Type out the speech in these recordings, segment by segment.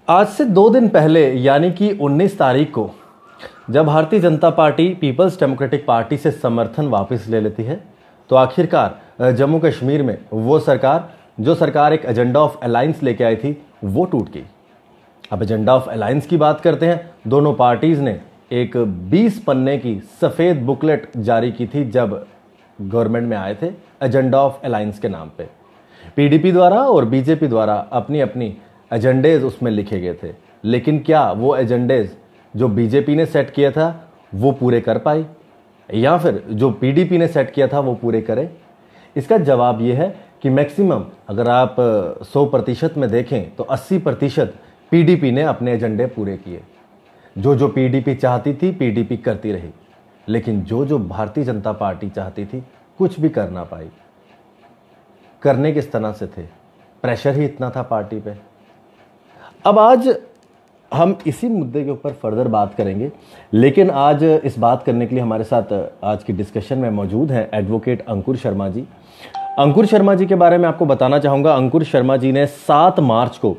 आज से 2 दिन पहले यानी कि 19 तारीख को जब Bharatiya Janata party peoples democratic party से समर्थन वापस ले लेती है तो आखिरकार जम्मू कश्मीर में वो सरकार जो सरकार एक एजेंडा ऑफ अलायंस लेके आई थी वो टूट गई। अब एजेंडा ऑफ अलायंस की बात करते हैं। दोनों पार्टीज ने एक 20 पन्ने की सफ़ेद बुकलेट जारी की थी जब गवर्नमेंट में आए थे एजेंडा ऑफ अलायंस के नाम पे। पीडीपी द्वारा और बीजेपी द्वारा अपनी अपनी एजेंडेज उसमें लिखे गए थे, लेकिन क्या वो एजेंडेज जो बीजेपी ने सेट किया था वो पूरे कर पाई या फिर जो पीडीपी ने सेट किया था वो पूरे करे? इसका जवाब ये है कि मैक्सिमम अगर आप 100% में देखें तो 80% पीडीपी ने अपने एजेंडे पूरे किए। जो पीडीपी चाहती थी पीडीपी करती रही, लेकिन जो भारतीय जनता पार्टी चाहती थी कुछ भी कर ना पाई। करने किस तरह से थे, प्रेशर ही इतना था पार्टी पे। अब आज हम इसी मुद्दे के ऊपर फर्दर बात करेंगे, लेकिन आज इस बात करने के लिए हमारे साथ आज की डिस्कशन में मौजूद हैं एडवोकेट अंकुर शर्मा जी। अंकुर शर्मा जी के बारे में आपको बताना चाहूँगा। अंकुर शर्मा जी ने 7 मार्च को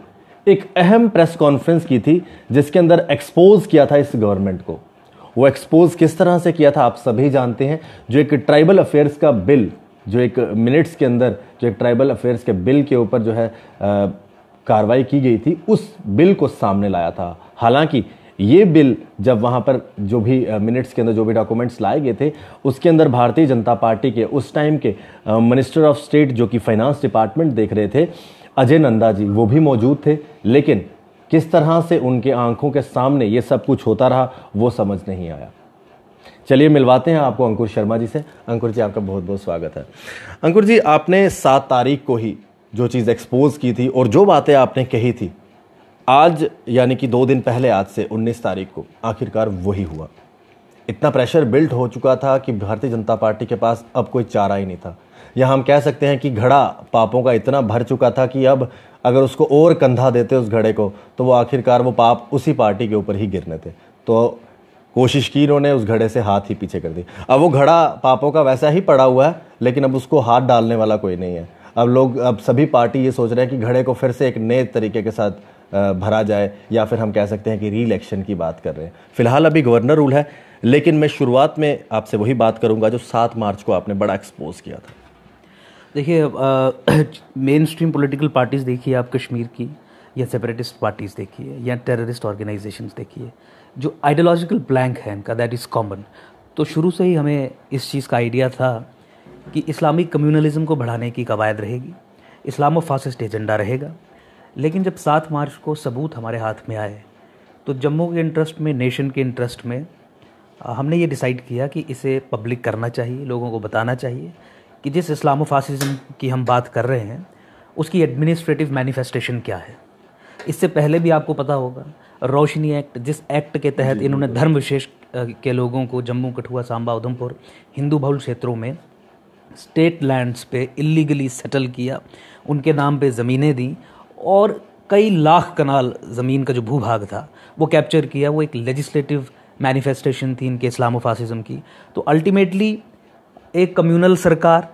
एक अहम प्रेस कॉन्फ्रेंस की थी जिसके अंदर एक्सपोज किया था इस गवर्नमेंट को। वो एक्सपोज किस तरह से किया था आप सभी जानते हैं। जो एक ट्राइबल अफेयर्स का बिल, जो एक मिनट्स के अंदर जो एक ट्राइबल अफेयर्स के बिल के ऊपर जो है कार्रवाई की गई थी, उस बिल को सामने लाया था। हालांकि ये बिल जब वहाँ पर जो भी मिनट्स के अंदर जो भी डॉक्यूमेंट्स लाए गए थे उसके अंदर भारतीय जनता पार्टी के उस टाइम के मिनिस्टर ऑफ स्टेट जो कि फाइनेंस डिपार्टमेंट देख रहे थे अजय नंदा जी, वो भी मौजूद थे। लेकिन किस तरह से उनके आंखों के सामने ये सब कुछ होता रहा वो समझ नहीं आया। चलिए मिलवाते हैं आपको अंकुर शर्मा जी से। अंकुर जी, आपका बहुत बहुत स्वागत है। अंकुर जी, आपने 7 तारीख को ही जो चीज़ एक्सपोज की थी और जो बातें आपने कही थी, आज यानी कि 2 दिन पहले आज से 19 तारीख को आखिरकार वही हुआ। इतना प्रेशर बिल्ट हो चुका था कि भारतीय जनता पार्टी के पास अब कोई चारा ही नहीं था, या हम कह सकते हैं कि घड़ा पापों का इतना भर चुका था कि अब अगर उसको और कंधा देते उस घड़े को तो वो आखिरकार वो पाप उसी पार्टी के ऊपर ही गिरने थे। तो कोशिश की इन्होंने उस घड़े से हाथ ही पीछे कर दी। अब वो घड़ा पापों का वैसा ही पड़ा हुआ है, लेकिन अब उसको हाथ डालने वाला कोई नहीं है। अब सभी पार्टी ये सोच रहे हैं कि घड़े को फिर से एक नए तरीके के साथ भरा जाए, या फिर हम कह सकते हैं कि री इलेक्शन की बात कर रहे हैं। फिलहाल अभी गवर्नर रूल है, लेकिन मैं शुरुआत में आपसे वही बात करूंगा जो 7 मार्च को आपने बड़ा एक्सपोज किया था। देखिए, मेन स्ट्रीम पॉलिटिकल पार्टीज़ देखिए आप कश्मीर की, या सेपरेटिस्ट पार्टीज़ देखिए, या टेररिस्ट ऑर्गेनाइजेशंस देखिए, जो आइडियोलॉजिकल ब्लैंक है इनका, दैट इज़ कॉमन। तो शुरू से ही हमें इस चीज़ का आइडिया था कि इस्लामिक कम्युनलिज्म को बढ़ाने की कवायद रहेगी, इस्लामो फासिस्ट एजेंडा रहेगा। लेकिन जब 7 मार्च को सबूत हमारे हाथ में आए तो जम्मू के इंटरेस्ट में, नेशन के इंटरेस्ट में हमने ये डिसाइड किया कि इसे पब्लिक करना चाहिए, लोगों को बताना चाहिए कि जिस इस्लामो फासिज्म की हम बात कर रहे हैं उसकी एडमिनिस्ट्रेटिव मैनिफेस्टेशन क्या है। इससे पहले भी आपको पता होगा रोशनी एक्ट, जिस एक्ट के तहत इन्होंने धर्म विशेष के लोगों को जम्मू, कठुआ, सांबा, उधमपुर हिंदू बहुल क्षेत्रों में स्टेट लैंड्स पे इलीगली सेटल किया, उनके नाम पे ज़मीनें दी और कई लाख कनाल ज़मीन का जो भूभाग था वो कैप्चर किया। वो एक लेजिस्लेटिव मैनिफेस्टेशन थी इनके इस्लामो फासिज्म की। तो अल्टीमेटली एक कम्युनल सरकार,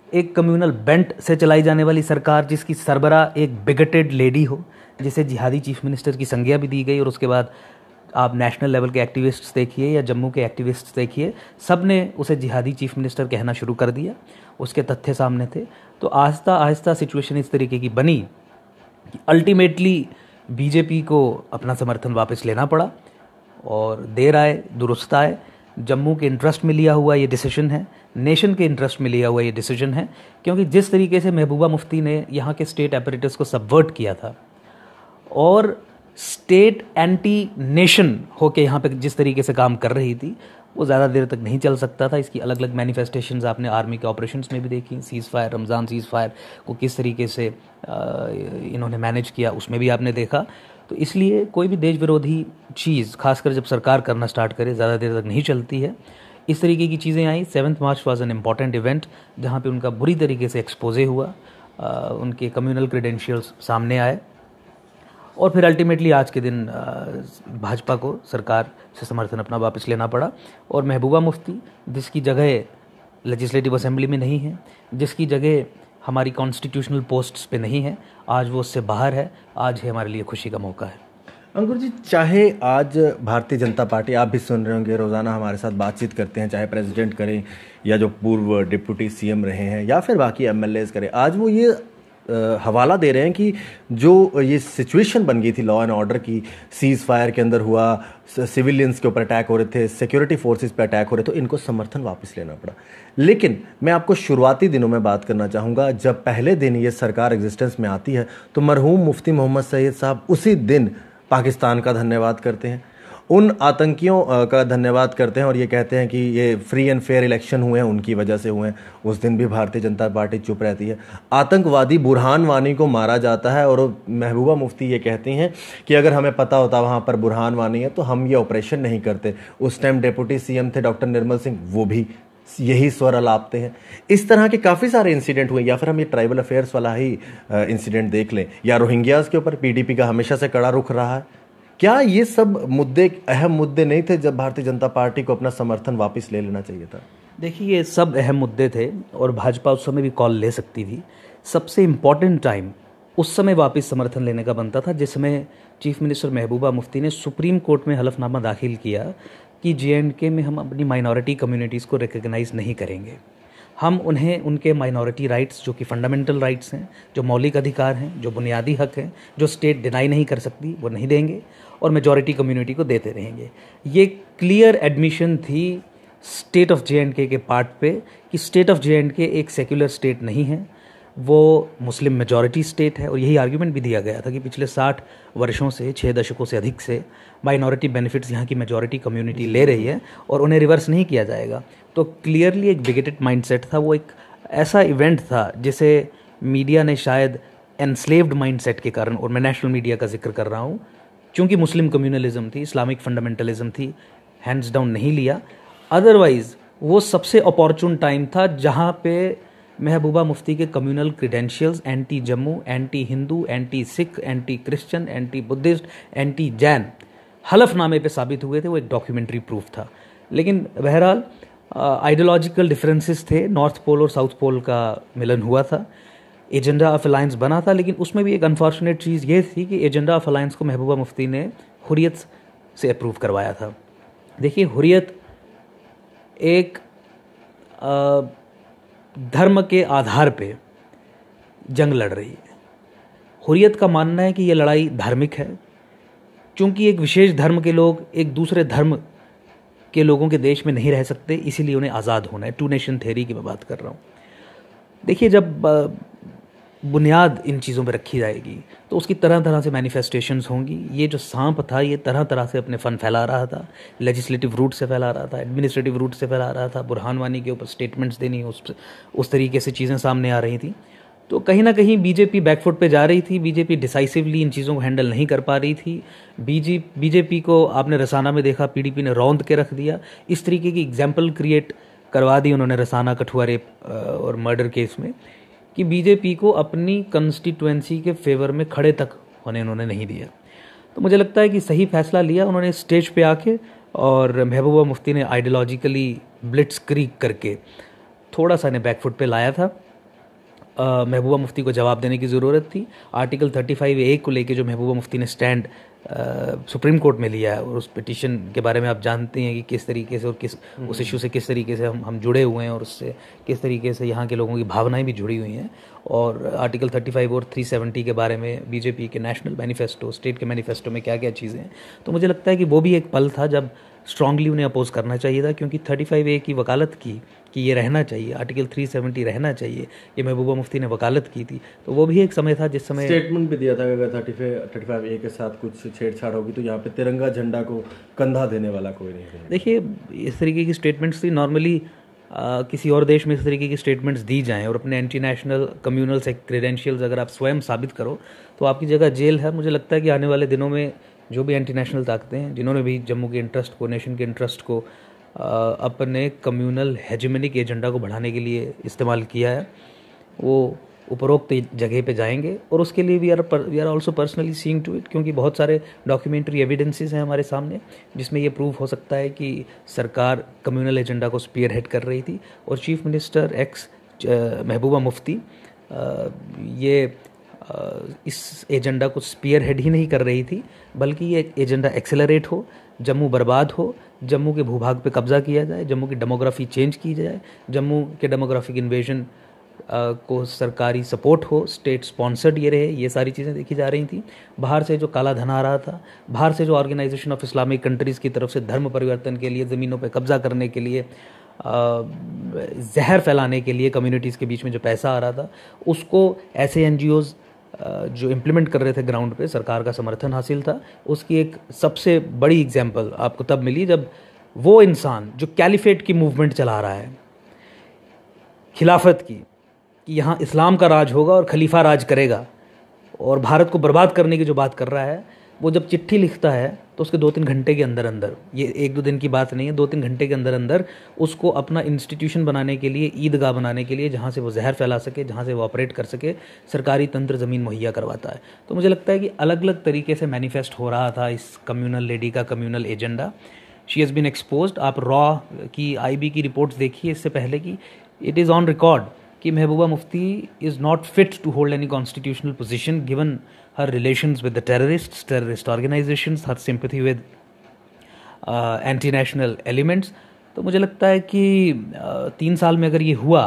एक कम्युनल बेंट से चलाई जाने वाली सरकार जिसकी सरबराह एक बिगटेड लेडी हो, जिसे जिहादी चीफ मिनिस्टर की संज्ञा भी दी गई। और उसके बाद आप नेशनल लेवल के एक्टिविस्ट्स देखिए या जम्मू के एक्टिविस्ट्स देखिए, सब ने उसे जिहादी चीफ मिनिस्टर कहना शुरू कर दिया। उसके तथ्य सामने थे। तो आहिस्ता आहिस्ता सिचुएशन इस तरीके की बनी कि अल्टीमेटली बीजेपी को अपना समर्थन वापस लेना पड़ा। और देर आए दुरुस्त आए, जम्मू के इंटरेस्ट में लिया हुआ ये डिसीजन है, नेशन के इंटरेस्ट में लिया हुआ ये डिसीजन है। क्योंकि जिस तरीके से महबूबा मुफ्ती ने यहाँ के स्टेट एपरेटस को सबवर्ट किया था और स्टेट एंटी नेशन होके यहाँ पे जिस तरीके से काम कर रही थी, वो ज़्यादा देर तक नहीं चल सकता था। इसकी अलग अलग मैनिफेस्टेशंस आपने आर्मी के ऑपरेशंस में भी देखी। Seize fire, Ramzan seize fire को किस तरीके से इन्होंने मैनेज किया, उसमें भी आपने देखा। तो इसलिए कोई भी देश विरोधी चीज़, खासकर जब सरकार करना स्टार्ट करे, ज़्यादा देर तक नहीं चलती है। इस तरीके की चीज़ें आई। 7 मार्च वाज एन इम्पॉर्टेंट इवेंट जहाँ पे उनका बुरी तरीके से एक्सपोजे हुआ, उनके कम्युनल क्रेडेंशियल्स सामने आए और फिर अल्टीमेटली आज के दिन भाजपा को सरकार से समर्थन अपना वापस लेना पड़ा। और महबूबा मुफ्ती, जिसकी जगह लेजिस्लेटिव असेंबली में नहीं है, जिसकी जगह हमारी कॉन्स्टिट्यूशनल पोस्ट्स पे नहीं है, आज वो उससे बाहर है। आज है हमारे लिए खुशी का मौका है। अंकुर जी, चाहे आज भारतीय जनता पार्टी, आप भी सुन रहे होंगे, रोज़ाना हमारे साथ बातचीत करते हैं, चाहे प्रेसिडेंट करें या जो पूर्व डिप्टी सीएम रहे हैं या फिर बाकी एमएलएज करें, आज वो ये हवाला दे रहे हैं कि जो ये सिचुएशन बन गई थी लॉ एंड ऑर्डर की, सीज फायर के अंदर हुआ, सिविलियंस के ऊपर अटैक हो रहे थे, सिक्योरिटी फोर्सेस पे अटैक हो रहे थे, तो इनको समर्थन वापस लेना पड़ा। लेकिन मैं आपको शुरुआती दिनों में बात करना चाहूँगा, जब पहले दिन ये सरकार एग्जिस्टेंस में आती है तो मरहूम मुफ्ती मोहम्मद सईद साहब उसी दिन पाकिस्तान का धन्यवाद करते हैं, उन आतंकियों का धन्यवाद करते हैं और ये कहते हैं कि ये फ्री एंड फेयर इलेक्शन हुए हैं, उनकी वजह से हुए हैं। उस दिन भी भारतीय जनता पार्टी चुप रहती है। आतंकवादी बुरहान वानी को मारा जाता है और महबूबा मुफ्ती ये कहती हैं कि अगर हमें पता होता वहाँ पर बुरहान वानी है तो हम ये ऑपरेशन नहीं करते। उस टाइम डिप्टी सीएम थे डॉक्टर निर्मल सिंह, वो भी यही स्वर अलापते हैं। इस तरह के काफ़ी सारे इंसिडेंट हुए, या फिर हम ये ट्राइबल अफेयर्स वाला ही इंसिडेंट देख लें, या रोहिंग्यास के ऊपर पीडीपी का हमेशा से कड़ा रुख रहा है। क्या ये सब मुद्दे अहम मुद्दे नहीं थे जब भारतीय जनता पार्टी को अपना समर्थन वापस ले लेना चाहिए था? देखिए, ये सब अहम मुद्दे थे और भाजपा उस समय भी कॉल ले सकती थी। सबसे इम्पॉर्टेंट टाइम उस समय वापस समर्थन लेने का बनता था जिस समय चीफ मिनिस्टर महबूबा मुफ्ती ने सुप्रीम कोर्ट में हलफनामा दाखिल किया कि JNK में हम अपनी माइनॉरिटी कम्युनिटीज़ को रिकग्नाइज़ नहीं करेंगे। हम उन्हें उनके माइनॉरिटी राइट्स, जो कि फंडामेंटल राइट्स हैं, जो मौलिक अधिकार हैं, जो बुनियादी हक हैं, जो स्टेट डिनाई नहीं कर सकती, वो नहीं देंगे और मेजॉरिटी कम्युनिटी को देते रहेंगे। ये क्लियर एडमिशन थी स्टेट ऑफ JNK के पार्ट पे कि स्टेट ऑफ JNK एक सेक्युलर स्टेट नहीं है, वो मुस्लिम मेजॉरिटी स्टेट है। और यही आर्ग्यूमेंट भी दिया गया था कि पिछले 60 वर्षों से, 6 दशकों से अधिक से माइनॉरिटी बेनिफिट्स यहाँ की मेजॉरिटी कम्युनिटी ले रही है और उन्हें रिवर्स नहीं किया जाएगा। तो क्लियरली एक बिगेटेड माइंडसेट था। वो एक ऐसा इवेंट था जिसे मीडिया ने शायद एनस्लेव्ड माइंडसेट के कारण, और मैं नेशनल मीडिया का जिक्र कर रहा हूँ, क्योंकि मुस्लिम कम्युनलिज्म थी, इस्लामिक फंडामेंटलिज्म थी, हैंड्स डाउन नहीं लिया। अदरवाइज वो सबसे अपॉर्चुन टाइम था जहाँ पे महबूबा मुफ्ती के communal credentials anti Jammu, anti Hindu, anti Sikh, anti Christian, anti Buddhist, anti Jain हलफनामे पे साबित हुए थे। वो एक डॉक्यूमेंट्री प्रूफ था। लेकिन बहरहाल आइडियोलॉजिकल डिफरेंसेस थे, नॉर्थ पोल और साउथ पोल का मिलन हुआ था, एजेंडा ऑफ अलायंस बना था। लेकिन उसमें भी एक अनफॉर्चुनेट चीज़ ये थी कि एजेंडा ऑफ अलायंस को महबूबा मुफ्ती ने हुर्रियत से अप्रूव करवाया था। देखिए, हुर्रियत एक धर्म के आधार पे जंग लड़ रही है। हुर्रियत का मानना है कि ये लड़ाई धार्मिक है, क्योंकि एक विशेष धर्म के लोग एक दूसरे धर्म के लोगों के देश में नहीं रह सकते, इसीलिए उन्हें आज़ाद होना है। 2 नेशन थ्योरी की मैं बात कर रहा हूँ। देखिए, जब बुनियाद इन चीज़ों पर रखी जाएगी तो उसकी तरह तरह से मैनिफेस्टेशंस होंगी। ये जो सांप था ये तरह तरह से अपने फन फैला रहा था, लेजिस्लेटिव रूट से फैला रहा था, एडमिनिस्ट्रेटिव रूट से फैला रहा था, बुरहान वानी के ऊपर स्टेटमेंट्स देनी, उस तरीके से चीज़ें सामने आ रही थी। तो कहीं ना कहीं बीजेपी बैकफुट पे जा रही थी। बीजेपी डिसाइसिवली इन चीज़ों को हैंडल नहीं कर पा रही थी। बीजेपी को आपने रसाना में देखा, पीडीपी ने रौंद के रख दिया। इस तरीके की एग्जाम्पल क्रिएट करवा दी उन्होंने रसाना, कठुआ रेप और मर्डर केस में, कि बीजेपी को अपनी कंस्टिट्यूएंसी के फेवर में खड़े तक होने उन्होंने नहीं दिया। तो मुझे लगता है कि सही फैसला लिया उन्होंने स्टेज पे आके, और महबूबा मुफ्ती ने आइडियोलॉजिकली ब्लिट्स क्रीक करके थोड़ा सा इन्हें बैकफुट पे लाया था। महबूबा मुफ्ती को जवाब देने की ज़रूरत थी। आर्टिकल 35A को लेके जो महबूबा मुफ्ती ने स्टैंड सुप्रीम कोर्ट में लिया है, और उस पिटीशन के बारे में आप जानते हैं कि किस तरीके से और किस उस इशू से किस तरीके से हम जुड़े हुए हैं, और उससे किस तरीके से यहाँ के लोगों की भावनाएं भी जुड़ी हुई हैं। और आर्टिकल 35 और 370 के बारे में बीजेपी के नेशनल मैनिफेस्टो, स्टेट के मैनिफेस्टो में क्या क्या चीज़ें हैं। तो मुझे लगता है कि वो भी एक पल था जब स्ट्रांगली उन्हें अपोज करना चाहिए था, क्योंकि 35A की वकालत की कि ये रहना चाहिए, आर्टिकल 370 रहना चाहिए, ये महबूबा मुफ्ती ने वकालत की थी। तो वो भी एक समय था जिस समय स्टेटमेंट भी दिया था कि अगर 35A के साथ कुछ छेड़छाड़ होगी तो यहाँ पे तिरंगा झंडा को कंधा देने वाला कोई नहीं है। देखिए, इस तरीके की स्टेटमेंट्स थी। नॉर्मली किसी और देश में इस तरीके की स्टेटमेंट्स दी जाएं और अपने एंटी नेशनल कम्युनल से क्रेडेंशियल्स अगर आप स्वयं साबित करो तो आपकी जगह जेल है। मुझे लगता है कि आने वाले दिनों में जो भी एंटी नेशनल ताकतें हैं, जिन्होंने भी जम्मू के इंटरेस्ट को, नेशन के इंटरेस्ट को अपने कम्युनल हेजेमनिक एजेंडा को बढ़ाने के लिए इस्तेमाल किया है, वो उपरोक्त जगह पे जाएंगे। और उसके लिए we are also personally seeing to it, क्योंकि बहुत सारे डॉक्यूमेंट्री एविडेंसेस हैं हमारे सामने जिसमें ये प्रूव हो सकता है कि सरकार कम्युनल एजेंडा को स्पीयर हेड कर रही थी। और chief minister x Mehbooba Mufti ये इस एजेंडा को स्पीयर हेड ही नहीं कर रही थी, बल्कि ये एजेंडा एक्सेलरेट हो, जम्मू बर्बाद हो, जम्मू के भूभाग पे कब्जा किया जाए, जम्मू की डेमोग्राफी चेंज की जाए, जम्मू के डेमोग्राफिक इन्वेजन को सरकारी सपोर्ट हो, स्टेट स्पॉन्सर्ड ये रहे, ये सारी चीज़ें देखी जा रही थी। बाहर से जो काला धन आ रहा था, बाहर से जो ऑर्गेनाइजेशन ऑफ इस्लामिक कंट्रीज़ की तरफ से धर्म परिवर्तन के लिए, ज़मीनों पे कब्जा करने के लिए, जहर फैलाने के लिए कम्युनिटीज़ के बीच में जो पैसा आ रहा था, उसको ऐसे एनजीओज़ जो इम्प्लीमेंट कर रहे थे ग्राउंड पे, सरकार का समर्थन हासिल था। उसकी एक सबसे बड़ी एग्जांपल आपको तब मिली जब वो इंसान जो कैलिफेट की मूवमेंट चला रहा है, खिलाफत की, कि यहाँ इस्लाम का राज होगा और खलीफा राज करेगा और भारत को बर्बाद करने की जो बात कर रहा है, वो जब चिट्ठी लिखता है तो उसके 2-3 घंटे के अंदर अंदर, ये 1-2 दिन की बात नहीं है, 2-3 घंटे के अंदर अंदर उसको अपना इंस्टीट्यूशन बनाने के लिए, ईदगाह बनाने के लिए, जहाँ से वो जहर फैला सके, जहाँ से वो ऑपरेट कर सके, सरकारी तंत्र ज़मीन मुहैया करवाता है। तो मुझे लगता है कि अलग अलग तरीके से मैनिफेस्ट हो रहा था इस कम्युनल लेडी का communal agenda. She has been exposed. आप रॉ की, IB की रिपोर्ट्स देखिए इससे पहले की, इट इज़ ऑन रिकॉर्ड कि Mehbooba Mufti is not fit to hold any constitutional position given her relations with the terrorists, terrorist organizations, her sympathy with anti-national elements। तो मुझे लगता है कि 3 साल में अगर ये हुआ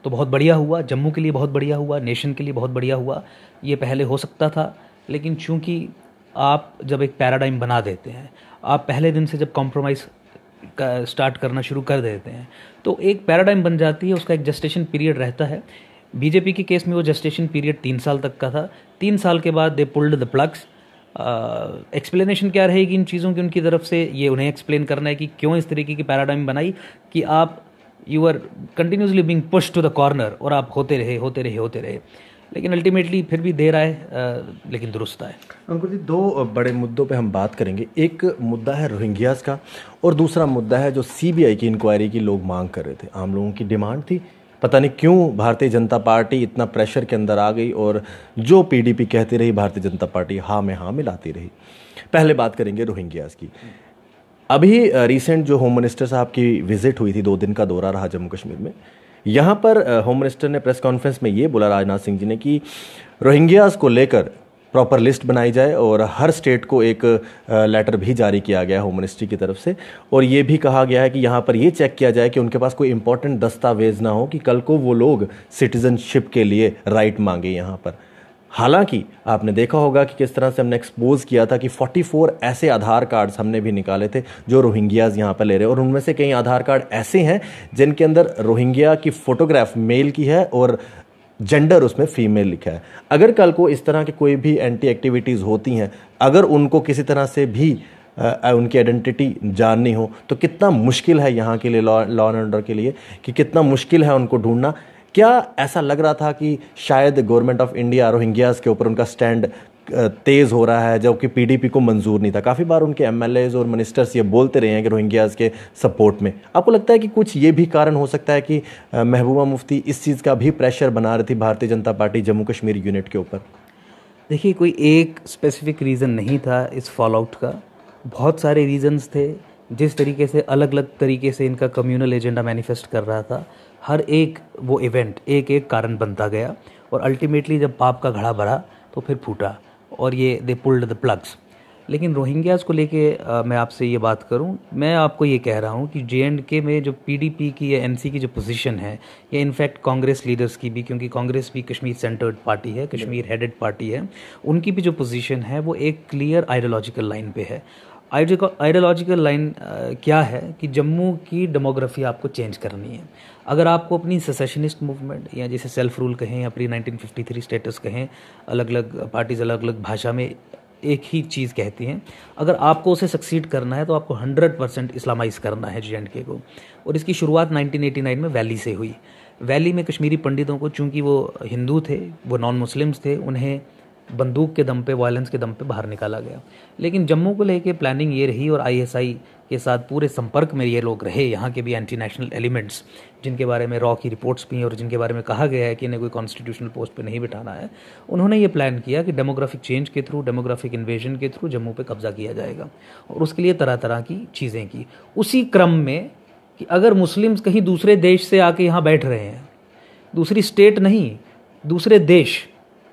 तो बहुत बढ़िया हुआ, जम्मू के लिए बहुत बढ़िया हुआ, नेशन के लिए बहुत बढ़िया हुआ। ये पहले हो सकता था, लेकिन चूंकि आप जब एक पैराडाइम बना देते हैं, आप पहले दिन से जब कॉम्प्रोमाइज़ स्टार्ट करना शुरू कर देते हैं, तो एक पैराडाइम बन जाती है, उसका एक जेस्टेशन पीरियड रहता है। बीजेपी के केस में वो जेस्टेशन पीरियड 3 साल तक का था। 3 साल के बाद दे पुल्ड द प्लग्स। एक्सप्लेनेशन क्या रहेगी इन चीज़ों की उनकी तरफ से, ये उन्हें एक्सप्लेन करना है कि क्यों इस तरीके की पैराडाइम बनाई कि आप you are continuously being push to the corner और आप होते रहे। लेकिन अल्टीमेटली फिर भी देर आए लेकिन दुरुस्त आए। अंकुर जी, 2 बड़े मुद्दों पे हम बात करेंगे। एक मुद्दा है रोहिंग्यास का और दूसरा मुद्दा है जो CBI की इंक्वायरी की लोग मांग कर रहे थे, आम लोगों की डिमांड थी। पता नहीं क्यों भारतीय जनता पार्टी इतना प्रेशर के अंदर आ गई और जो PDP कहती रही, भारतीय जनता पार्टी हाँ में हाँ मिलाती रही। पहले बात करेंगे रोहिंग्यास की। अभी रिसेंट जो होम मिनिस्टर साहब की विजिट हुई थी, 2 दिन का दौरा रहा जम्मू कश्मीर में, यहाँ पर होम मिनिस्टर ने प्रेस कॉन्फ्रेंस में ये बोला, राजनाथ सिंह जी ने, कि रोहिंग्यास को लेकर प्रॉपर लिस्ट बनाई जाए और हर स्टेट को एक लेटर भी जारी किया गया होम मिनिस्ट्री की तरफ से, और ये भी कहा गया है कि यहाँ पर ये चेक किया जाए कि उनके पास कोई इंपॉर्टेंट दस्तावेज ना हो कि कल को वो लोग सिटीजनशिप के लिए राइट मांगे यहाँ पर। हालांकि आपने देखा होगा कि किस तरह से हमने एक्सपोज किया था कि 44 ऐसे आधार कार्ड्स हमने भी निकाले थे जो रोहिंग्याज यहाँ पर ले रहे हैं, और उनमें से कई आधार कार्ड ऐसे हैं जिनके अंदर रोहिंग्या की फोटोग्राफ मेल की है और जेंडर उसमें फीमेल लिखा है। अगर कल को इस तरह की कोई भी एंटी एक्टिविटीज़ होती हैं, अगर उनको किसी तरह से भी उनकी आइडेंटिटी जाननी हो, तो कितना मुश्किल है यहाँ के लिए, लॉ एंड ऑर्डर के लिए, कि कितना मुश्किल है उनको ढूंढना। क्या ऐसा लग रहा था कि शायद गवर्नमेंट ऑफ इंडिया रोहिंग्यास के ऊपर उनका स्टैंड तेज़ हो रहा है, जो कि PDP को मंजूर नहीं था? काफ़ी बार उनके MLAs और मिनिस्टर्स ये बोलते रहे हैं कि रोहिंग्यास के सपोर्ट में। आपको लगता है कि कुछ ये भी कारण हो सकता है कि महबूबा मुफ्ती इस चीज़ का भी प्रेशर बना रही थी भारतीय जनता पार्टी जम्मू कश्मीर यूनिट के ऊपर? देखिए, कोई एक स्पेसिफिक रीज़न नहीं था इस फॉल आउट का, बहुत सारे रीजंस थे। जिस तरीके से अलग अलग तरीके से इनका कम्युनल एजेंडा मैनिफेस्ट कर रहा था, हर एक वो इवेंट एक एक कारण बनता गया और अल्टीमेटली जब पाप का घड़ा भरा तो फिर फूटा और ये दे पुल्ड द प्लग्स। लेकिन रोहिंग्यास को लेके मैं आपसे ये बात करूं, मैं आपको ये कह रहा हूं कि JNK में जो PDP की या NC की जो पोजीशन है, या इनफैक्ट कांग्रेस लीडर्स की भी, क्योंकि कांग्रेस भी कश्मीर सेंटर्ड पार्टी है, कश्मीर हेडेड पार्टी है, उनकी भी जो पोजीशन है वो एक क्लियर आइडियोलॉजिकल लाइन पे है। आइडियोलॉजिकल लाइन क्या है कि जम्मू की डेमोग्राफी आपको चेंज करनी है। अगर आपको अपनी सेसेशनिस्ट मूवमेंट, या जैसे सेल्फ रूल कहें या प्री 1953 स्टेटस कहें, अलग अलग पार्टीज़ अलग अलग भाषा में एक ही चीज़ कहती हैं, अगर आपको उसे सक्सीड करना है तो आपको 100% इस्लामाइज करना है JNK को। और इसकी शुरुआत 1989 में वैली से हुई। वैली में कश्मीरी पंडितों को, चूँकि वो हिंदू थे, वो नॉन मुस्लिम्स थे, उन्हें बंदूक के दम पे, वायलेंस के दम पे बाहर निकाला गया। लेकिन जम्मू को लेके प्लानिंग ये रही और ISI के साथ पूरे संपर्क में ये लोग रहे, यहाँ के भी एंटी नेशनल एलिमेंट्स, जिनके बारे में रॉ की रिपोर्ट्स भी हैं और जिनके बारे में कहा गया है कि इन्हें कोई कॉन्स्टिट्यूशनल पोस्ट पे नहीं बिठाना है। उन्होंने ये प्लान किया कि डेमोग्राफिक चेंज के थ्रू, डेमोग्राफिक इन्वेजन के थ्रू जम्मू पे कब्जा किया जाएगा, और उसके लिए तरह तरह की चीज़ें की। उसी क्रम में कि अगर मुस्लिम्स कहीं दूसरे देश से आके यहाँ बैठ रहे हैं, दूसरी स्टेट नहीं, दूसरे देश,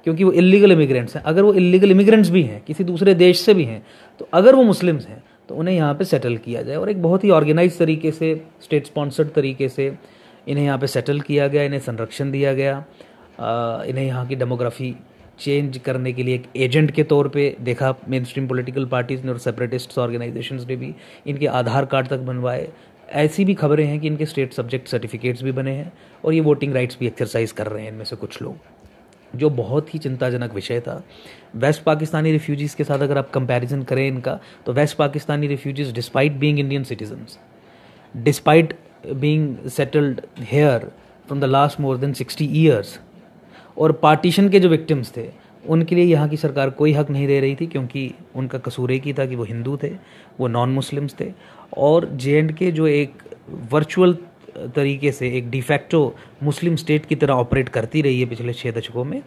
क्योंकि वो इलीगल इमिग्रेंट्स हैं। अगर वो इलीगल इमिग्रेंट्स भी हैं, किसी दूसरे देश से भी हैं, तो अगर वो मुस्लिम्स हैं तो उन्हें यहाँ पे सेटल किया जाए, और एक बहुत ही ऑर्गेनाइज तरीके से, स्टेट स्पॉन्सर्ड तरीके से इन्हें यहाँ पे सेटल किया गया, इन्हें संरक्षण दिया गया, इन्हें यहाँ की डेमोग्राफी चेंज करने के लिए एक एजेंट के तौर पे देखा मेन स्ट्रीम पॉलिटिकल पार्टीज़ ने और सेपरेटिस्ट ऑर्गेनाइजेशंस ने भी। इनके आधार कार्ड तक बनवाए। ऐसी भी खबरें हैं कि इनके स्टेट सब्जेक्ट सर्टिफिकेट्स भी बने हैं और ये वोटिंग राइट्स भी एक्सरसाइज कर रहे हैं इनमें से कुछ लोग, जो बहुत ही चिंताजनक विषय था। वेस्ट पाकिस्तानी रिफ्यूजीज़ के साथ अगर आप कंपैरिजन करें इनका, तो west Pakistani refugees despite being Indian citizens, despite being settled here from the last more than 60 years, और पार्टीशन के जो विक्टिम्स थे उनके लिए यहाँ की सरकार कोई हक नहीं दे रही थी, क्योंकि उनका कसूर एक ही था कि वो हिंदू थे, वो नॉन मुस्लिम्स थे। और JNK जो एक वर्चुअल तरीके से एक डिफैक्टो मुस्लिम स्टेट की तरह ऑपरेट करती रही है पिछले 6 दशकों में,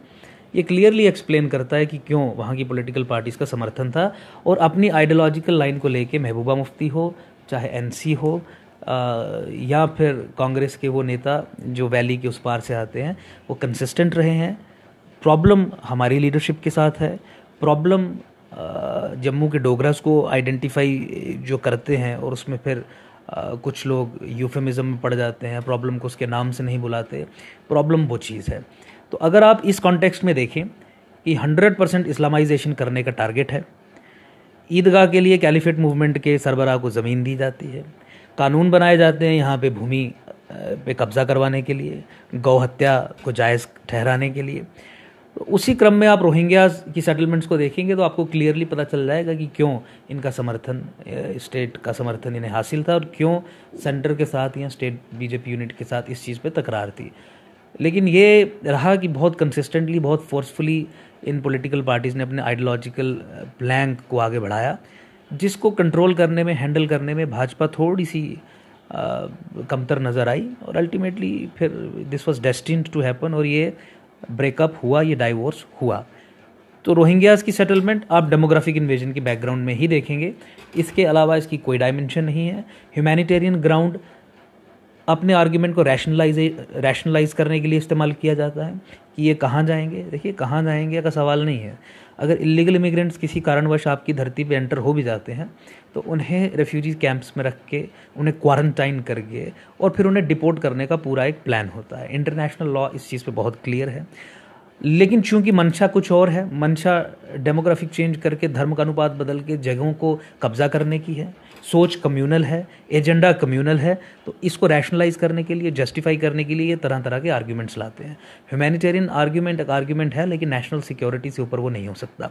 ये क्लियरली एक्सप्लेन करता है कि क्यों वहाँ की पॉलिटिकल पार्टीज़ का समर्थन था। और अपनी आइडियोलॉजिकल लाइन को लेके महबूबा मुफ्ती हो, चाहे NC हो, या फिर कांग्रेस के वो नेता जो वैली के उस पार से आते हैं, वो कंसिस्टेंट रहे हैं। प्रॉब्लम हमारी लीडरशिप के साथ है, प्रॉब्लम जम्मू के डोगरास को आइडेंटिफाई जो करते हैं और उसमें फिर कुछ लोग यूफेमिज्म में पड़ जाते हैं, प्रॉब्लम को उसके नाम से नहीं बुलाते, प्रॉब्लम वो चीज़ है। तो अगर आप इस कॉन्टेक्स्ट में देखें कि 100% इस्लामाइजेशन करने का टारगेट है, ईदगाह के लिए कैलिफेट मूवमेंट के सरबराह को ज़मीन दी जाती है, कानून बनाए जाते हैं यहाँ पे भूमि पे कब्ज़ा करवाने के लिए, गौ हत्या को जायज़ ठहराने के लिए। तो उसी क्रम में आप रोहिंग्याज की सेटलमेंट्स को देखेंगे तो आपको क्लियरली पता चल जाएगा कि क्यों इनका समर्थन, स्टेट का समर्थन इन्हें हासिल था और क्यों सेंटर के साथ या स्टेट BJP यूनिट के साथ इस चीज़ पे तकरार थी। लेकिन ये रहा कि बहुत कंसिस्टेंटली, बहुत फोर्सफुली इन पॉलिटिकल पार्टीज़ ने अपने आइडियोलॉजिकल प्लैंक को आगे बढ़ाया, जिसको कंट्रोल करने में, हैंडल करने में भाजपा थोड़ी सी कमतर नज़र आई, और अल्टीमेटली फिर this was destined to happen, और ये ब्रेकअप हुआ, ये डाइवोर्स हुआ। तो रोहिंग्याज की सेटलमेंट आप डेमोग्राफिक इन्वेजन की बैकग्राउंड में ही देखेंगे, इसके अलावा इसकी कोई डायमेंशन नहीं है। ह्यूमैनिटेरियन ग्राउंड अपने आर्ग्यूमेंट को रैशनलाइज करने के लिए इस्तेमाल किया जाता है कि ये कहाँ जाएंगे। देखिए, कहाँ जाएंगे का सवाल नहीं है। अगर इलीगल इमिग्रेंट्स किसी कारणवश आपकी धरती पे एंटर हो भी जाते हैं तो उन्हें रेफ्यूजी कैंप्स में रख के, उन्हें क्वारंटाइन करके और फिर उन्हें डिपोर्ट करने का पूरा एक प्लान होता है। इंटरनेशनल लॉ इस चीज़ पे बहुत क्लियर है। लेकिन चूंकि मंशा कुछ और है, मंशा डेमोग्राफिक चेंज करके, धर्म का अनुपात बदल के जगहों को कब्जा करने की है, सोच कम्युनल है, एजेंडा कम्युनल है, तो इसको रैशनलाइज करने के लिए, जस्टिफाई करने के लिए ये तरह तरह के आर्ग्यूमेंट्स लाते हैं। ह्यूमैनिटेरियन आर्ग्यूमेंट एक आर्ग्यूमेंट है, लेकिन नेशनल सिक्योरिटी से ऊपर वो नहीं हो सकता।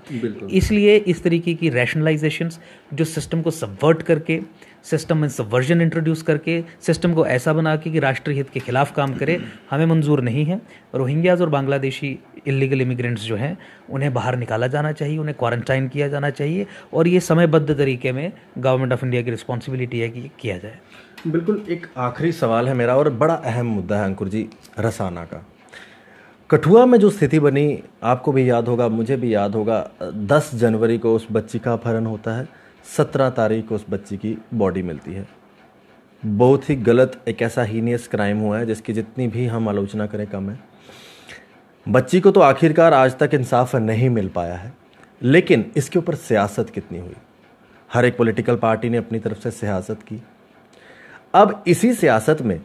इसलिए इस तरीके की रैशनलाइजेशंस जो सिस्टम को सबवर्ट करके, सिस्टम में सबवर्जन इंट्रोड्यूस करके, सिस्टम को ऐसा बना के कि राष्ट्रीय हित के खिलाफ काम करे, हमें मंजूर नहीं है। रोहिंग्याज और बांग्लादेशी इलीगल इमिग्रेंट्स जो हैं उन्हें बाहर निकाला जाना चाहिए, उन्हें क्वारंटाइन किया जाना चाहिए, और ये समयबद्ध तरीके में गवर्नमेंट ऑफ इंडिया की रिस्पॉन्सिबिलिटी है कि किया जाए। बिल्कुल। एक आखिरी सवाल है मेरा, और बड़ा अहम मुद्दा है अंकुर जी, रसाना का। कठुआ में जो स्थिति बनी, आपको भी याद होगा, मुझे भी याद होगा, 10 जनवरी को उस बच्ची का अपहरण होता है, 17 तारीख को उस बच्ची की बॉडी मिलती है। बहुत ही गलत, एक ऐसा हीनियस क्राइम हुआ है जिसकी जितनी भी हम आलोचना करें कम है। बच्ची को तो आखिरकार आज तक इंसाफ नहीं मिल पाया है, लेकिन इसके ऊपर सियासत कितनी हुई। हर एक पॉलिटिकल पार्टी ने अपनी तरफ से सियासत की। अब इसी सियासत में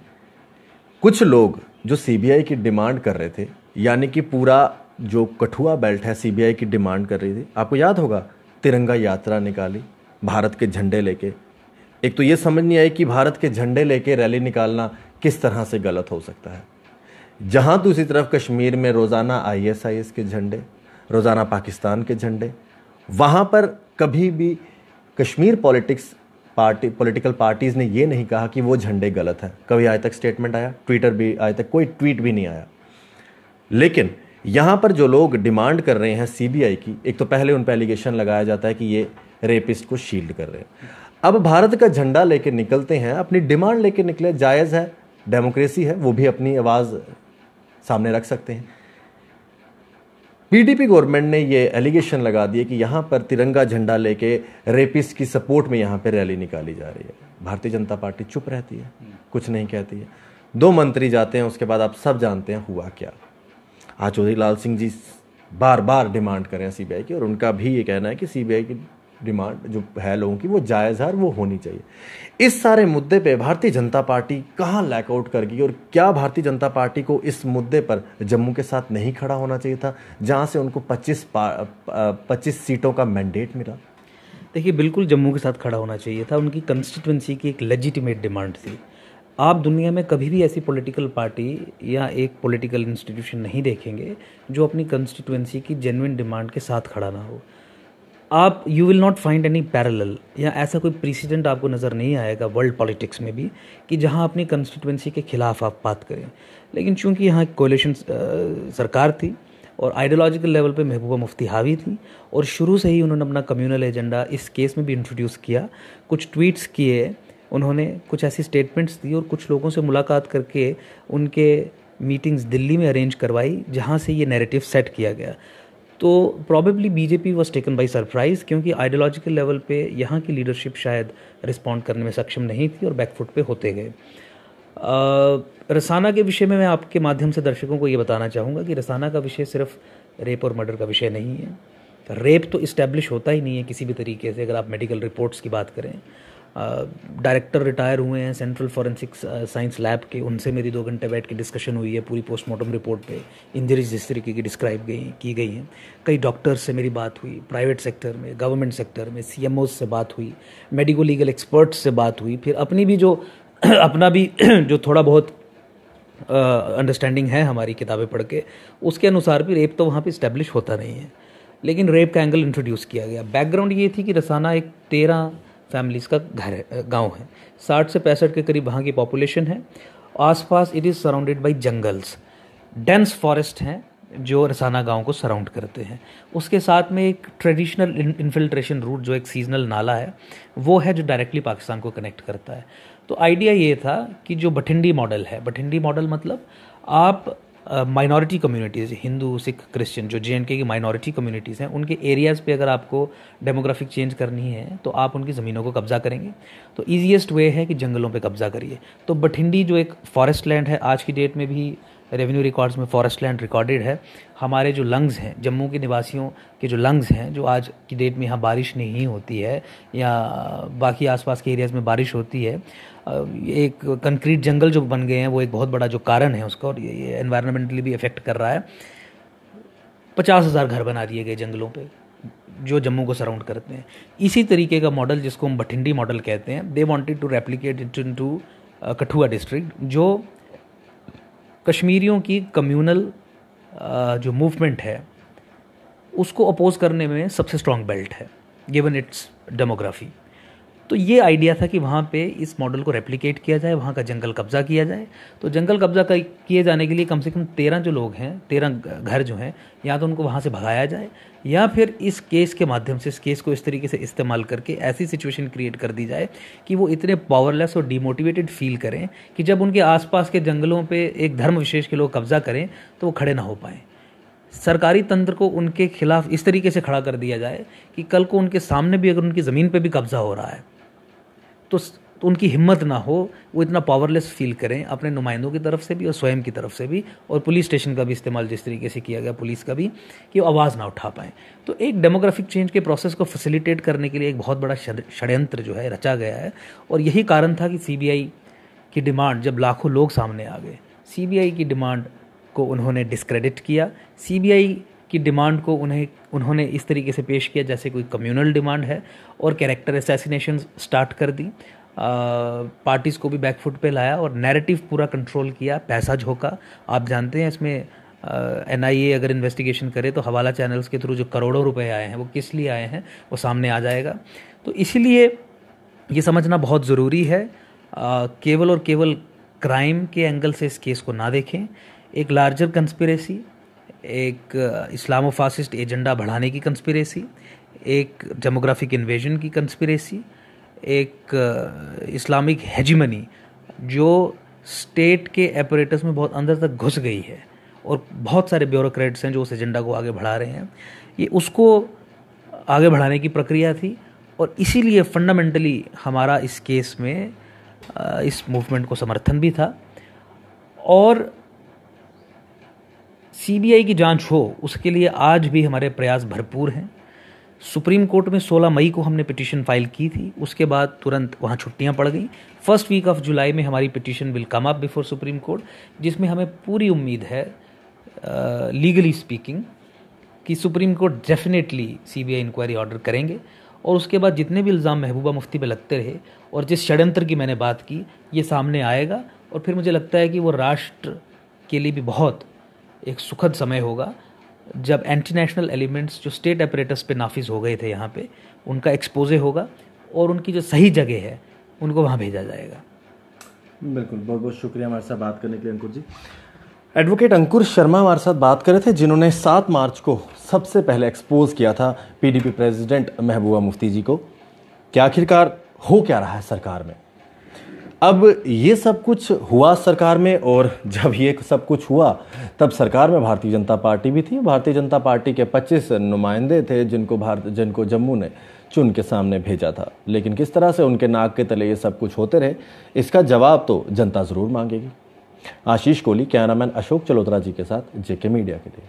कुछ लोग जो CBI की डिमांड कर रहे थे, यानी कि पूरा जो कठुआ बेल्ट है CBI की डिमांड कर रही थी, आपको याद होगा, तिरंगा यात्रा निकाली भारत के झंडे लेके। एक तो ये समझ नहीं आई कि भारत के झंडे लेके रैली निकालना किस तरह से गलत हो सकता है, जहां दूसरी तरफ कश्मीर में रोज़ाना ISIS के झंडे, रोज़ाना पाकिस्तान के झंडे। वहां पर कभी भी कश्मीर पॉलिटिकल पार्टीज़ ने ये नहीं कहा कि वो झंडे गलत हैं। कभी आज तक स्टेटमेंट आया, ट्विटर भी आज तक कोई ट्वीट भी नहीं आया। लेकिन यहाँ पर जो लोग डिमांड कर रहे हैं CBI की, एक तो पहले उन पर एलिगेशन लगाया जाता है कि ये रेपिस्ट को शील्ड कर रहे हैं। अब भारत का झंडा लेके निकलते हैं, अपनी डिमांड लेके निकले, जायज़ है, डेमोक्रेसी है, वो भी अपनी आवाज़ सामने रख सकते हैं। PDP गवर्नमेंट ने ये एलिगेशन लगा दिए कि यहाँ पर तिरंगा झंडा लेके रेपिस्ट की सपोर्ट में यहाँ पर रैली निकाली जा रही है। भारतीय जनता पार्टी चुप रहती है, कुछ नहीं कहती है। 2 मंत्री जाते हैं, उसके बाद आप सब जानते हैं हुआ क्या। आज चौधरी लाल सिंह जी बार बार डिमांड कर रहे हैं सीबीआई की, और उनका भी ये कहना है कि सीबीआई की डिमांड जो है लोगों की वो जायज़ है और वो होनी चाहिए। इस सारे मुद्दे पे भारतीय जनता पार्टी कहाँ लैकआउट कर गई, और क्या भारतीय जनता पार्टी को इस मुद्दे पर जम्मू के साथ नहीं खड़ा होना चाहिए था, जहाँ से उनको 25 सीटों का मैंडेट मिला? देखिए, बिल्कुल जम्मू के साथ खड़ा होना चाहिए था। उनकी कंस्टिट्यूंसी की एक लेजिटिमेट डिमांड थी। आप दुनिया में कभी भी ऐसी पॉलिटिकल पार्टी या एक पॉलिटिकल इंस्टीट्यूशन नहीं देखेंगे जो अपनी कंस्टिट्यूंसी की जेन्युइन डिमांड के साथ खड़ा ना हो। आप you will not find any parallel, या ऐसा कोई प्रेसिडेंट आपको नज़र नहीं आएगा वर्ल्ड पॉलिटिक्स में भी कि जहां अपनी कंस्टिट्यूंसी के खिलाफ आप बात करें। लेकिन चूंकि यहाँ कोalition सरकार थी और आइडियोलॉजिकल लेवल पे महबूबा मुफ्ती हावी थी, और शुरू से ही उन्होंने अपना कम्युनल एजेंडा इस केस में भी इंट्रोड्यूस किया। कुछ ट्वीट्स किए उन्होंने, कुछ ऐसी स्टेटमेंट्स दी, और कुछ लोगों से मुलाकात करके उनके मीटिंग्स दिल्ली में अरेंज करवाई जहां से ये नैरेटिव सेट किया गया। तो probably BJP was taken by surprise, क्योंकि आइडियोलॉजिकल लेवल पे यहाँ की लीडरशिप शायद रिस्पॉन्ड करने में सक्षम नहीं थी और बैकफुट पे होते गए। रसाना के विषय में मैं आपके माध्यम से दर्शकों को ये बताना चाहूँगा कि रसाना का विषय सिर्फ रेप और मर्डर का विषय नहीं है। रेप तो इस्टेब्लिश होता ही नहीं है किसी भी तरीके से, अगर आप मेडिकल रिपोर्ट्स की बात करें। डायरेक्टर रिटायर हुए हैं सेंट्रल फॉरेंसिक साइंस लैब के, उनसे मेरी 2 घंटे बैठ के डिस्कशन हुई है पूरी पोस्टमार्टम रिपोर्ट पे। इंजरीज जिस तरीके की डिस्क्राइब की गई हैं। कई डॉक्टर्स से मेरी बात हुई, प्राइवेट सेक्टर में, गवर्नमेंट सेक्टर में, CMOs से बात हुई, मेडिको लीगल एक्सपर्ट्स से बात हुई, फिर अपनी भी जो अपना भी जो थोड़ा बहुत अंडरस्टैंडिंग है हमारी किताबें पढ़ के, उसके अनुसार भी रेप तो वहाँ पे इस्टेब्लिश होता नहीं है, लेकिन रेप का एंगल इंट्रोड्यूस किया गया। बैकग्राउंड ये थी कि रसाना एक 13 फैमिलीज़ का गांव है, 60 से 65 के करीब वहाँ की पॉपुलेशन है। आसपास it is surrounded by jungles, dense forest हैं जो रसाना गांव को सराउंड करते हैं। उसके साथ में एक ट्रेडिशनल इन्फिल्ट्रेशन रूट जो एक सीजनल नाला है वो है, जो डायरेक्टली पाकिस्तान को कनेक्ट करता है। तो आइडिया ये था कि जो बठिंडी मॉडल है, बठिंडी मॉडल मतलब आप minority communities, Hindu, Sikh, Christian, जो JNK की माइनॉरिटी कम्युनिटीज़ हैं, उनके एरियाज़ पे अगर आपको डेमोग्राफिक चेंज करनी है तो आप उनकी ज़मीनों को कब्जा करेंगे। तो ईजीएस्ट वे है कि जंगलों पे कब्जा करिए। तो बठिंडी जो एक फॉरेस्ट लैंड है, आज की डेट में भी रेवेन्यू रिकॉर्ड्स में फॉरेस्ट लैंड रिकॉर्डेड है। हमारे जो लंग्स हैं, जम्मू के निवासियों के जो लंग्स हैं, जो आज की डेट में यहाँ बारिश नहीं होती है या बाकी आसपास के एरियाज़ में बारिश होती है, एक कंक्रीट जंगल जो बन गए हैं वो एक बहुत बड़ा जो कारण है उसका, और ये एनवायरमेंटली भी इफेक्ट कर रहा है। 50,000 घर बना दिए गए जंगलों पे जो जम्मू को सराउंड करते हैं। इसी तरीके का मॉडल जिसको हम बठिंडी मॉडल कहते हैं, they wanted to replicate it into Kathua district, जो कश्मीरियों की कम्यूनल जो मूवमेंट है उसको अपोज करने में सबसे स्ट्रॉन्ग बेल्ट है गिवन इट्स डेमोग्राफी। तो ये आइडिया था कि वहाँ पे इस मॉडल को रेप्लिकेट किया जाए, वहाँ का जंगल कब्जा किया जाए। तो जंगल कब्जा किए जाने के लिए कम से कम 13 जो लोग हैं, 13 घर जो हैं, या तो उनको वहाँ से भगाया जाए, या फिर इस केस के माध्यम से, इस केस को इस तरीके से इस्तेमाल करके ऐसी सिचुएशन क्रिएट कर दी जाए कि वो इतने पावरलेस और डिमोटिवेटेड फील करें कि जब उनके आसपास के जंगलों पे एक धर्म विशेष के लोग कब्जा करें तो वो खड़े ना हो पाएँ। सरकारी तंत्र को उनके खिलाफ इस तरीके से खड़ा कर दिया जाए कि कल को उनके सामने भी अगर उनकी ज़मीन पे भी कब्जा हो रहा है तो उनकी हिम्मत ना हो, वो इतना पावरलेस फील करें अपने नुमाइंदों की तरफ से भी और स्वयं की तरफ से भी, और पुलिस स्टेशन का भी इस्तेमाल जिस तरीके से किया गया, पुलिस का भी, कि वो आवाज़ ना उठा पाएँ। तो एक डेमोग्राफिक चेंज के प्रोसेस को फैसिलिटेट करने के लिए एक बहुत बड़ा षड्यंत्र जो है रचा गया है। और यही कारण था कि CBI की डिमांड, जब लाखों लोग सामने आ गए, CBI की डिमांड को उन्होंने डिस्क्रेडिट किया। CBI की डिमांड को उन्होंने इस तरीके से पेश किया जैसे कोई कम्युनल डिमांड है, और कैरेक्टर असैसिनेशन स्टार्ट कर दी। पार्टीज़ को भी बैकफुट पे लाया और नैरेटिव पूरा कंट्रोल किया, पैसा झोंका। आप जानते हैं इसमें NIA अगर इन्वेस्टिगेशन करे तो हवाला चैनल्स के थ्रू जो करोड़ों रुपए आए हैं वो किस लिए आए हैं वो सामने आ जाएगा। तो इसीलिए ये समझना बहुत ज़रूरी है, केवल और केवल क्राइम के एंगल से इस केस को ना देखें। एक लार्जर कंस्पिरेसी, एक इस्लामोफासिस्ट एजेंडा बढ़ाने की कंस्पिरेसी, एक डेमोग्राफिक इन्वेजन की कंस्पिरेसी, एक इस्लामिक हेजिमनी जो स्टेट के एपरेटस में बहुत अंदर तक घुस गई है, और बहुत सारे ब्यूरोक्रेट्स हैं जो उस एजेंडा को आगे बढ़ा रहे हैं। ये उसको आगे बढ़ाने की प्रक्रिया थी, और इसीलिए फंडामेंटली हमारा इस केस में इस मूवमेंट को समर्थन भी था। और सीबीआई की जांच हो, उसके लिए आज भी हमारे प्रयास भरपूर हैं। सुप्रीम कोर्ट में 16 मई को हमने पिटीशन फाइल की थी, उसके बाद तुरंत वहाँ छुट्टियाँ पड़ गई। फर्स्ट वीक ऑफ जुलाई में हमारी petition will come up before supreme court, जिसमें हमें पूरी उम्मीद है लीगली स्पीकिंग कि supreme court definitely CBI inquiry order करेंगे। और उसके बाद जितने भी इल्ज़ाम महबूबा मुफ्ती पे लगते रहे और जिस षड्यंत्र की मैंने बात की, ये सामने आएगा। और फिर मुझे लगता है कि वो राष्ट्र के लिए भी बहुत एक सुखद समय होगा जब एंटी नेशनल एलिमेंट्स जो स्टेट अपरेटस पे नाफिज हो गए थे यहाँ पे, उनका एक्सपोजे होगा और उनकी जो सही जगह है उनको वहाँ भेजा जाएगा। बिल्कुल, बहुत बहुत शुक्रिया हमारे साथ बात करने के लिए अंकुर जी। एडवोकेट अंकुर शर्मा हमारे साथ बात कर रहे थे, जिन्होंने 7 मार्च को सबसे पहले एक्सपोज किया था पीडीपी प्रेसिडेंट महबूबा मुफ्ती जी को। क्या आखिरकार हो क्या रहा है सरकार में? अब ये सब कुछ हुआ सरकार में, और जब ये सब कुछ हुआ तब सरकार में भारतीय जनता पार्टी भी थी। भारतीय जनता पार्टी के 25 नुमाइंदे थे जिनको जम्मू ने चुन के सामने भेजा था। लेकिन किस तरह से उनके नाक के तले ये सब कुछ होते रहे, इसका जवाब तो जनता ज़रूर मांगेगी। आशीष कोहली, कैमरामैन अशोक चलोत्रा जी के साथ, जेके मीडिया के लिए।